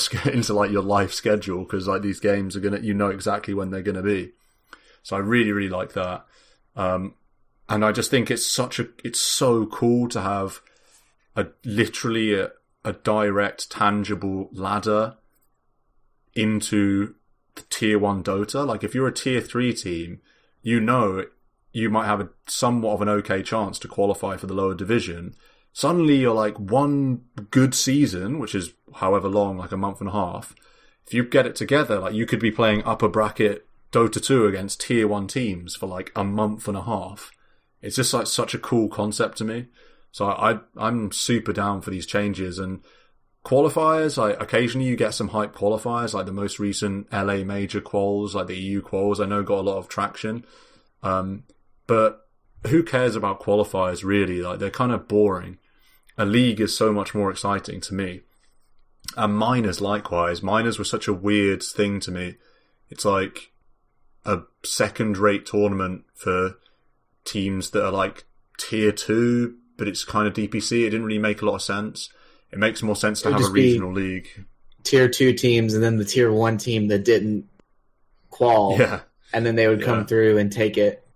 like your life schedule because like these games are gonna exactly when they're gonna be. So I really, really like that. And I just think it's so cool to have literally a direct, tangible ladder into the tier 1 Dota. Like if you're a tier 3 team, you might have somewhat of an okay chance to qualify for the lower division. Suddenly you're like one good season, which is however long, like a month and a half. If you get it together, like you could be playing upper bracket Dota 2 against tier 1 teams for like a month and a half. It's just like such a cool concept to me. So I'm super down for these changes. And qualifiers, like occasionally you get some hype qualifiers, like the most recent LA major quals, like the EU quals, I know got a lot of traction. But who cares about qualifiers really? Like they're kind of boring. A league is so much more exciting to me. And minors likewise. Minors were such a weird thing to me. It's like a second-rate tournament for teams that are like tier 2, but it's kind of DPC. It didn't really make a lot of sense. It makes more sense to have a regional league. Tier 2 teams and then the tier 1 team that didn't qual. Yeah. And then they would come through and take it.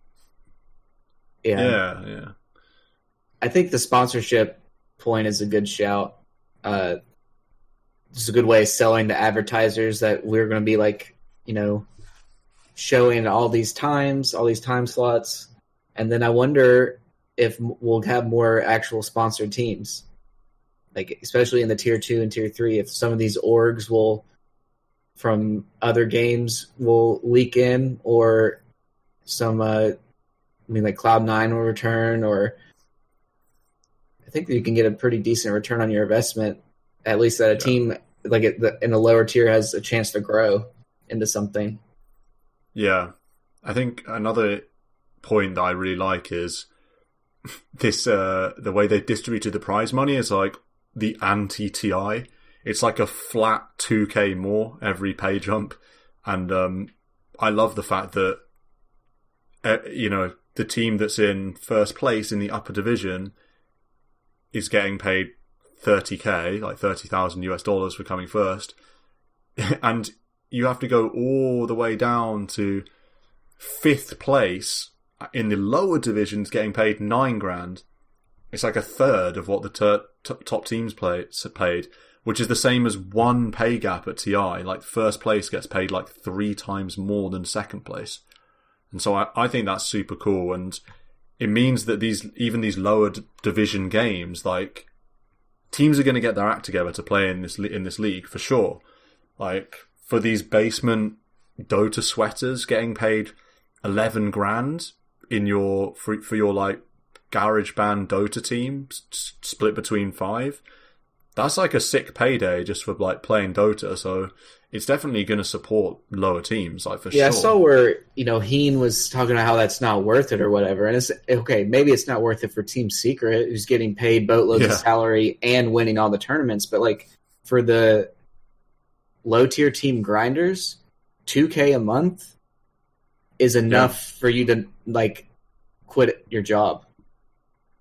Yeah. I think the sponsorship point is a good shout. It's a good way of selling to advertisers that we're going to be like, showing all these time slots. And then I wonder if we'll have more actual sponsored teams, like especially in the tier 2 and tier 3, if some of these orgs from other games will leak in, or some, like Cloud9 will return, or I think you can get a pretty decent return on your investment, at least that a team like in the lower tier has a chance to grow into something. Yeah. I think another point that I really like is this, the way they distributed the prize money is like the anti-TI. It's like a flat 2k more every pay jump. And I love the fact that the team that's in first place in the upper division is getting paid $30K, like $30,000 for coming first. And you have to go all the way down to fifth place in the lower divisions getting paid $9,000. It's like a third of what the top teams paid, which is the same as one pay gap at TI. Like first place gets paid like 3 times more than second place. And so I think that's super cool. And it means that even these lower division games, like teams are going to get their act together to play in this league for sure. Like for these basement Dota sweaters getting paid $11,000 for your like garage band Dota team split between 5. That's like a sick payday just for like playing Dota. So it's definitely going to support lower teams, like for sure. Yeah, I saw where Heen was talking about how that's not worth it or whatever, and it's okay. Maybe it's not worth it for Team Secret, who's getting paid boatloads of salary and winning all the tournaments. But like for the low tier team grinders, $2K a month is enough for you to like quit your job.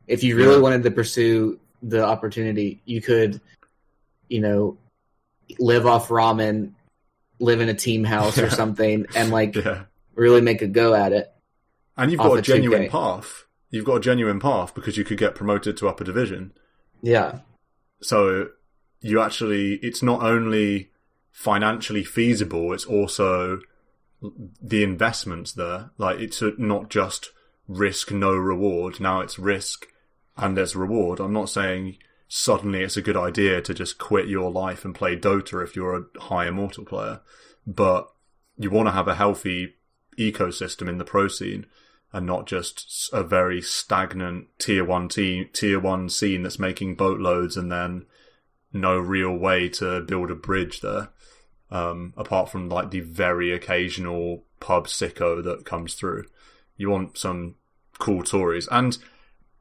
If you really wanted to pursue the opportunity, you could, live off ramen, live in a team house or something, and really make a go at it. And you've got a genuine path. You've got a genuine path because you could get promoted to upper division. Yeah. So it's not only financially feasible, it's also the investments there. Like it's not just risk, no reward. Now it's risk and there's reward. I'm not saying suddenly it's a good idea to just quit your life and play Dota if you're a high Immortal player, but you want to have a healthy ecosystem in the pro scene and not just a very stagnant tier one scene that's making boatloads and then no real way to build a bridge there, apart from like the very occasional pub sicko that comes through. You want some cool stories, and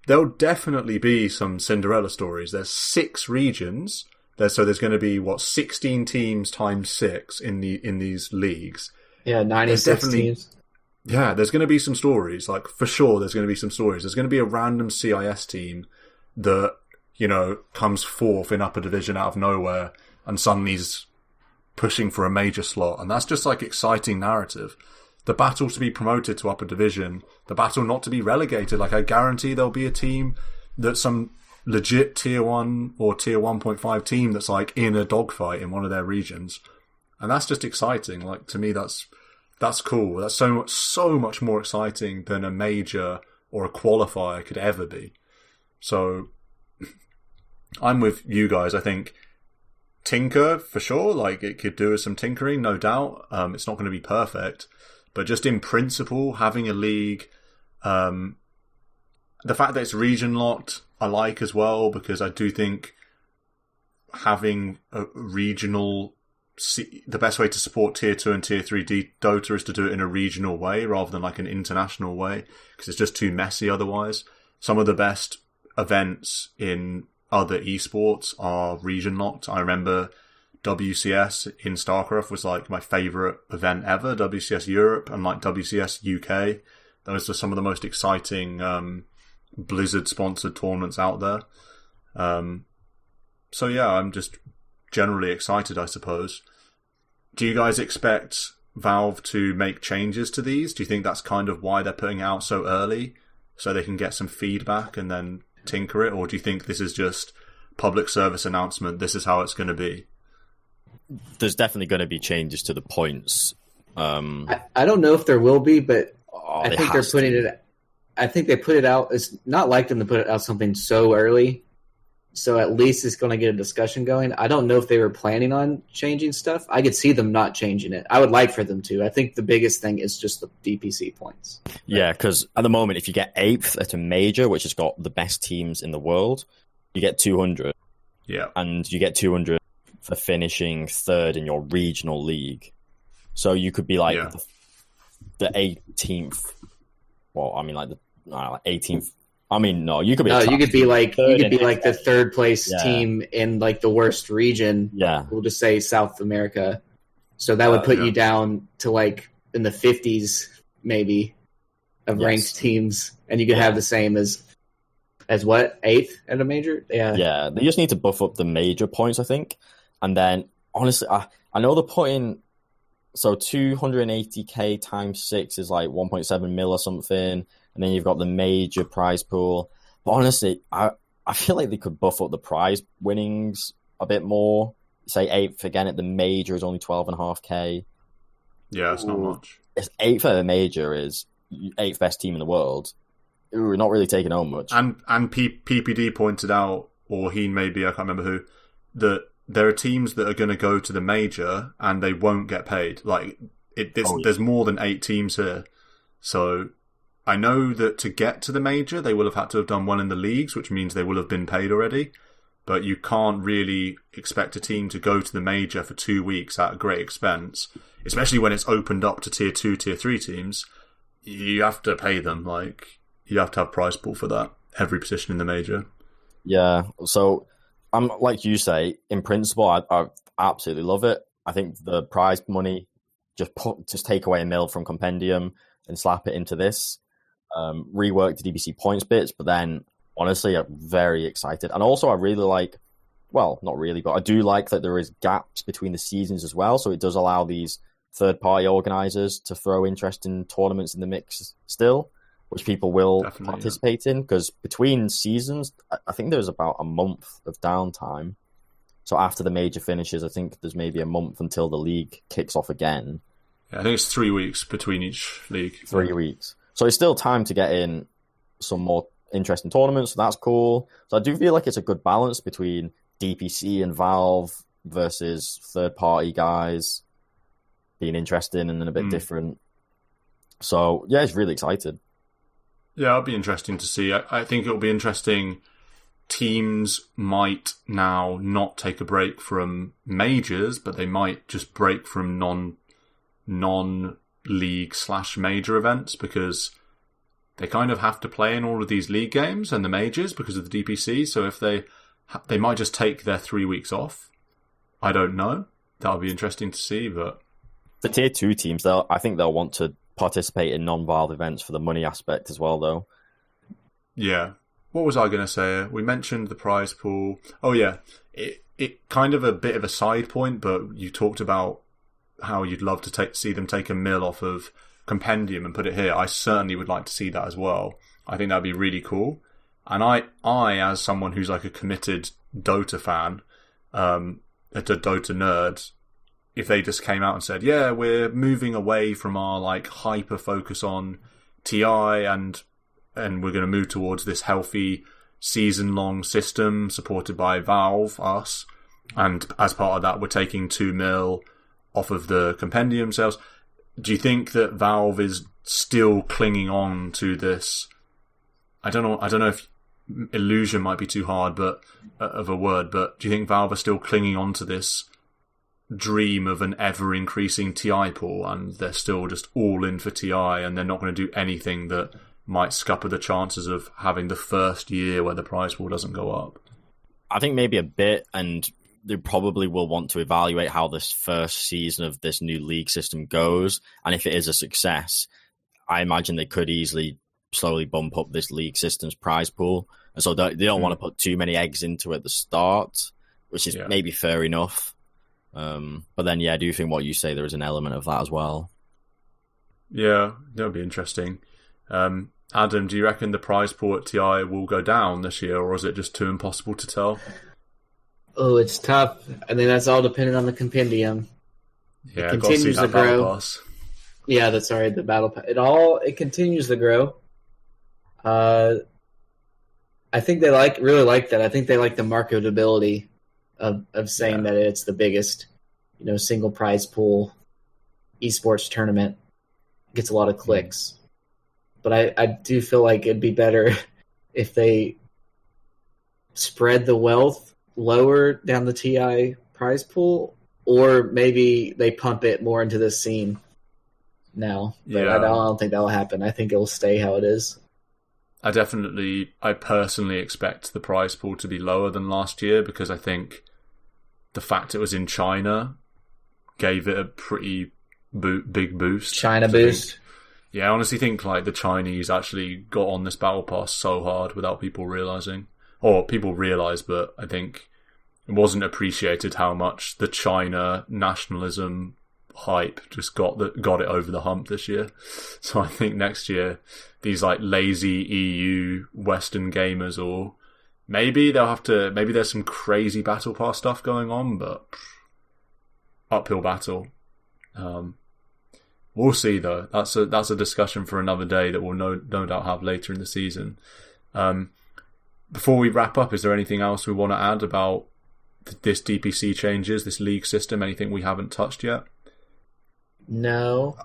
there'll definitely be some Cinderella stories. There's 6 regions. So there's going to be 16 teams times 6 in these leagues. Yeah, 96 teams. Yeah, there's going to be some stories. Like for sure, there's going to be some stories. There's going to be a random CIS team that comes 4th in upper division out of nowhere and suddenly is pushing for a major slot, and that's just like exciting narrative. The battle to be promoted to upper division, the battle not to be relegated. Like I guarantee there'll be a team that's some legit tier 1 or tier 1.5 team that's like in a dogfight in one of their regions. And that's just exciting. Like to me, that's cool. That's so much more exciting than a major or a qualifier could ever be. So I'm with you guys. I think tinker for sure. Like it could do with some tinkering, no doubt. It's not going to be perfect. But just in principle, having a league, the fact that it's region locked, I like as well, because I do think having a regional, the best way to support tier 2 and tier 3 Dota is to do it in a regional way rather than like an international way, because it's just too messy otherwise. Some of the best events in other esports are region locked. I remember WCS in StarCraft was like my favorite event ever. WCS Europe and like WCS UK. Those are some of the most exciting Blizzard sponsored tournaments out there. So yeah, I'm just generally excited, I suppose. Do you guys expect Valve to make changes to these? Do you think that's kind of why they're putting it out so early, so they can get some feedback and then tinker it? Or do you think this is just public service announcement, this is how it's going to be? There's definitely going to be changes to the points. I don't know if there will be, but I think they're putting it. I think they put it out. It's not like them to put out something so early, so at least it's going to get a discussion going. I don't know if they were planning on changing stuff. I could see them not changing it. I would like for them to. I think the biggest thing is just the DPC points. Yeah, because at the moment, if you get 8th at a major, which has got the best teams in the world, you get 200. Yeah, and you get 200 for finishing 3rd in your regional league. So you could be like the 18th. Well, I mean, like the 18th. I mean, no, you could be. No, you could be like the 3rd place team in like the worst region. Yeah, we'll just say South America. So that would put you down to like in the 50s, maybe. of ranked teams, and you could have the same as what, 8th at a major? Yeah, they just need to buff up the major points, I think. And then, honestly, I know they're putting, so 280k times 6 is like 1.7 mil or something, and then you've got the major prize pool. But honestly, I feel like they could buff up the prize winnings a bit more. Say 8th again at the major is only 12.5k. Yeah, it's not much. It's 8th at the major is 8th best team in the world. We're not really taking home much. And PPD pointed out, or he maybe, I can't remember who, that there are teams that are going to go to the major and they won't get paid. Like, there's more than 8 teams here. So I know that to get to the major, they will have had to have done well in the leagues, which means they will have been paid already. But you can't really expect a team to go to the major for 2 weeks at a great expense, especially when it's opened up to tier 2, tier 3 teams. You have to pay them. Like, you have to have prize pool for that, every position in the major. Yeah, so I'm like you say, in principle, I absolutely love it. I think the prize money, just take away a mil from Compendium and slap it into this. Rework the DPC points bits, but then honestly, I'm very excited. And also I really like, well, not really, but I do like that there is gaps between the seasons as well. So it does allow these third-party organizers to throw interesting tournaments in the mix still, which people will participate in. Because between seasons, I think there's about a month of downtime. So after the major finishes, I think there's maybe a month until the league kicks off again. Yeah, I think it's 3 weeks between each league. 3 weeks. So it's still time to get in some more interesting tournaments, so that's cool. So I do feel like it's a good balance between DPC and Valve versus third-party guys being interesting and then a bit different. So, yeah, it's really excited. Yeah, it'll be interesting to see. I think it'll be interesting. Teams might now not take a break from majors, but they might just break from non-league / major events because they kind of have to play in all of these league games and the majors because of the DPC. So if they might just take their 3 weeks off. I don't know. That'll be interesting to see. But for tier 2 teams, I think they'll want to participate in non-Valve events for the money aspect as well, though. Yeah. What was I going to say? We mentioned the prize pool. Oh, yeah. It kind of a bit of a side point, but you talked about how you'd love to see them take a mil off of Compendium and put it here. I certainly would like to see that as well. I think that'd be really cool. And I as someone who's like a committed Dota fan, a Dota nerd, if they just came out and said, yeah, we're moving away from our like hyper focus on TI and we're going to move towards this healthy season-long system supported by Valve, us, and as part of that, we're taking 2 mil off of the Compendium sales. Do you think that Valve is still clinging on to this? I don't know if illusion might be too hard, but of a word. But do you think Valve are still clinging on to this dream of an ever-increasing TI pool, and they're still just all in for TI, and they're not going to do anything that might scupper the chances of having the first year where the prize pool doesn't go up? I think maybe a bit, and they probably will want to evaluate how this first season of this new league system goes. And if it is a success, I imagine they could easily slowly bump up this league system's prize pool. And so they don't want to put too many eggs into it at the start, which is maybe fair enough. But then, yeah, I do think what you say, there is an element of that as well. Yeah, that would be interesting. Adam, do you reckon the prize pool at TI will go down this year, or is it just too impossible to tell? Oh, it's tough. I think that's all dependent on the Compendium. Yeah, it continues to grow. Pass. Yeah, that's right. The battle pass. It continues to grow. I think they really like that. I think they like the marketability of saying that it's the biggest, single prize pool esports tournament. Gets a lot of clicks. But I do feel like it'd be better if they spread the wealth lower down the TI prize pool, or maybe they pump it more into the scene now. But I don't think that'll happen. I think it'll stay how it is. I personally expect the prize pool to be lower than last year, because I think the fact it was in China gave it a pretty big boost. China boost? I honestly think like the Chinese actually got on this battle pass so hard without people realizing, or people realized, but I think it wasn't appreciated how much the China nationalism hype just got it over the hump this year. So I think next year these like lazy EU Western gamers, or maybe there's some crazy battle pass stuff going on, but uphill battle. We'll see though. That's a discussion for another day that we'll no doubt have later in the season. Before we wrap up, is there anything else we want to add about this DPC changes, this league system? Anything we haven't touched yet? No.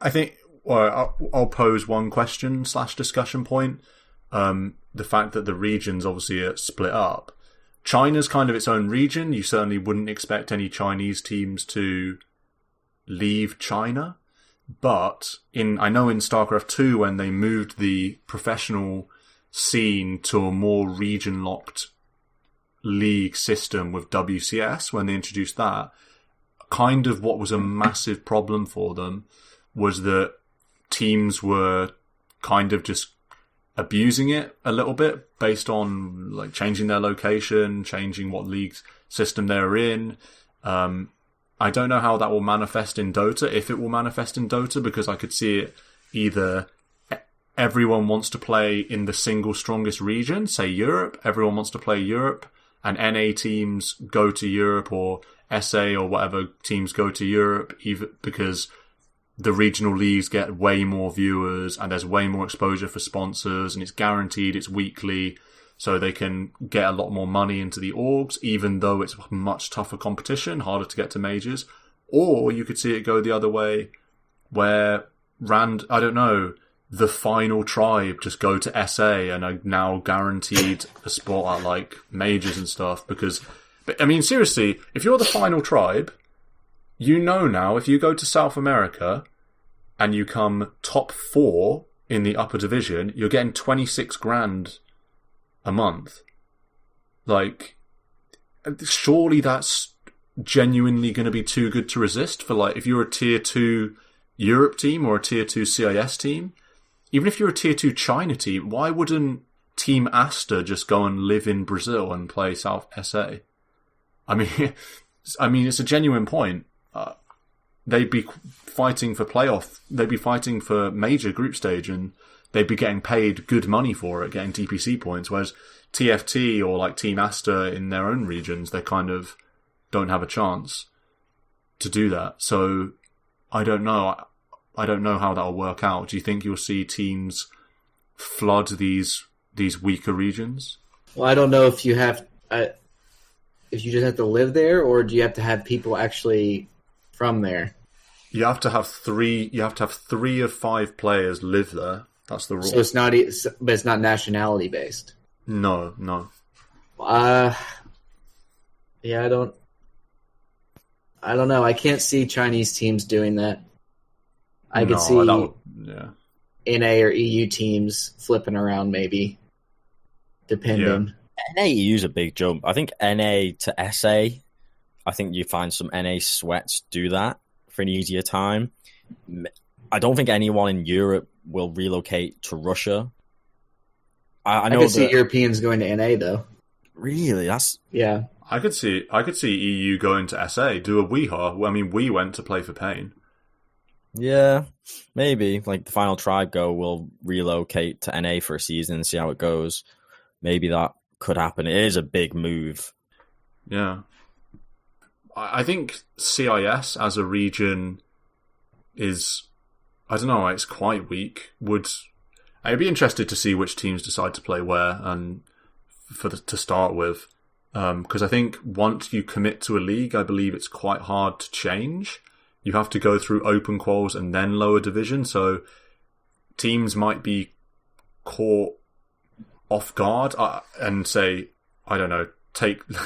I think I'll pose one question / discussion point. The fact that the regions obviously are split up. China's kind of its own region. You certainly wouldn't expect any Chinese teams to leave China. But I know in StarCraft 2, when they moved the professional scene to a more region-locked league system with WCS, when they introduced that, kind of what was a massive problem for them was that teams were kind of just abusing it a little bit based on like changing their location, changing what league system they're in. I don't know how that will manifest in Dota, if it will manifest in Dota, because I could see it either everyone wants to play in the single strongest region, say Europe, everyone wants to play Europe, and NA teams go to Europe, or SA or whatever teams go to Europe, even because the regional leagues get way more viewers and there's way more exposure for sponsors, and it's guaranteed, it's weekly, so they can get a lot more money into the orgs, even though it's much tougher competition, harder to get to majors. Or you could see it go the other way, where the final tribe just go to SA and are now guaranteed a spot at like majors and stuff. But I mean, seriously, if you're the final tribe, you know now if you go to South America and you come top 4 in the upper division, you're getting 26 grand a month. Like, surely that's genuinely going to be too good to resist for, like, if you're a tier 2 Europe team or a tier 2 CIS team. Even if you're a tier 2 China team, why wouldn't Team Asta just go and live in Brazil and play South SA? I mean, it's a genuine point. They'd be fighting for playoff. They'd be fighting for major group stage, and they'd be getting paid good money for it, getting DPC points. Whereas TFT or like Team Asta in their own regions, they kind of don't have a chance to do that. So I don't know. I don't know how that'll work out. Do you think you'll see teams flood these weaker regions? Well, I don't know if you have, if you just have to live there, or do you have to have people actually from there? You have to have 3. You have to have 3 of 5 players live there. That's the rule. So but it's not nationality based. No. Yeah, I don't know. I can't see Chinese teams doing that. I could see NA or EU teams flipping around, maybe, depending. Yeah. NA EU's a big jump. I think NA to SA, I think you find some NA sweats do that for an easier time. I don't think anyone in Europe will relocate to Russia. I know I could see Europeans going to NA, though. Really? Yeah. I could see EU going to SA, do a Weehaw. I mean, we went to play for Pain. Yeah, maybe. Like the final tribe will relocate to NA for a season and see how it goes. Maybe that could happen. It is a big move. Yeah. I think CIS as a region is, I don't know, it's quite weak. I'd be interested to see which teams decide to play where and to start with. Because I think once you commit to a league, I believe it's quite hard to change. You have to go through open quals and then lower division, so teams might be caught off guard and say, I don't know,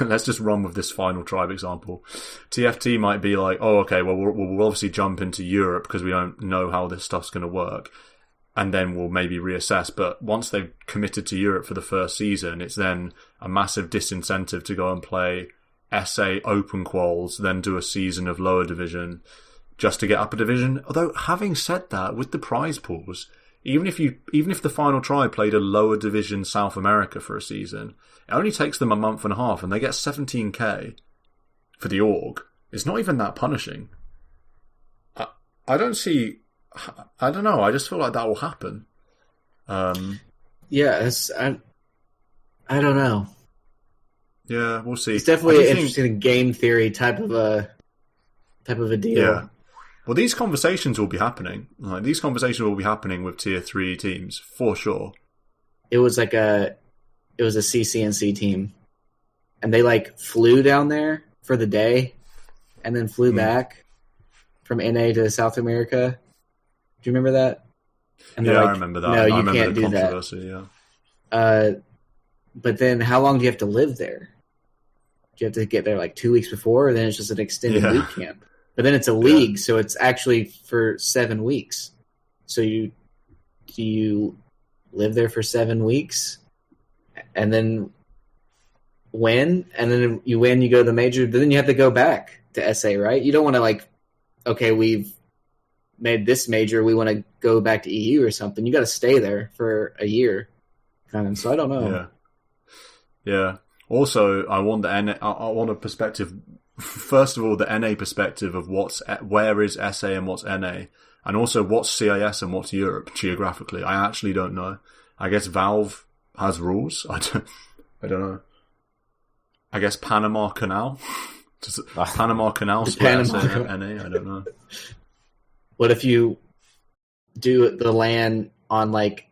let's just run with this final tribe example. TFT might be like, oh, okay, well, we'll obviously jump into Europe because we don't know how this stuff's going to work, and then we'll maybe reassess. But once they've committed to Europe for the first season, it's then a massive disincentive to go and play SA open quals, then do a season of lower division, just to get up a division. Although, having said that, with the prize pools, even if the final tribe played a lower division South America for a season, it only takes them a month and a half, and they get 17k for the org. It's not even that punishing. I don't see. I don't know. I just feel like that will happen. Yeah, I don't know. Yeah, we'll see. It's definitely an interesting game theory type of a deal. Yeah. Well, these conversations will be happening. Like, these conversations will be happening with tier 3 teams for sure. It was a CCNC team, and they like flew down there for the day, and then flew back from NA to South America. Do you remember that? And yeah, I remember that. No, I you remember can't the do controversy, that. Yeah. But then, how long do you have to live there? Do you have to get there like 2 weeks before, or then it's just an extended week camp? But then it's a league, so it's actually for 7 weeks. So do you live there for 7 weeks, and then win, and then you win, you go to the major, but then you have to go back to SA, right? You don't want to like, okay, we've made this major, we want to go back to EU or something. You got to stay there for a year, kind of. So I don't know. Yeah. Also, I want a perspective. First of all, the NA perspective of where is SA and what's NA, and also what's CIS and what's Europe geographically. I actually don't know. I guess Valve has rules. I don't know. I guess Panama Canal. Panama Canal splits NA. I don't know. What if you do the land on like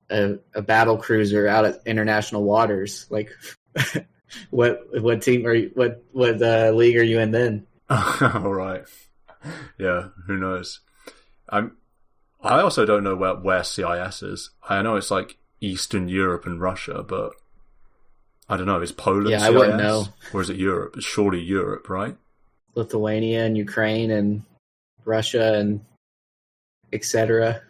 a battle cruiser out at international waters? Like, what team are you? What league are you in then? All right. Yeah, who knows? I also don't know where CIS is. I know it's like Eastern Europe and Russia, but I don't know. Is Poland CIS? I wouldn't know. Or is it Europe? It's surely Europe, right? Lithuania and Ukraine and Russia and etc.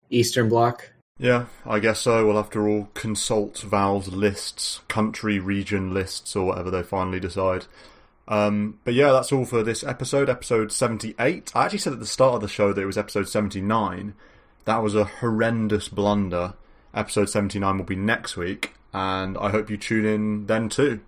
Eastern Bloc. Yeah, I guess so. We'll have to all consult Valve's lists, country, region lists, or whatever they finally decide. But yeah, that's all for this episode 78. I actually said at the start of the show that it was episode 79. That was a horrendous blunder. Episode 79 will be next week, and I hope you tune in then too.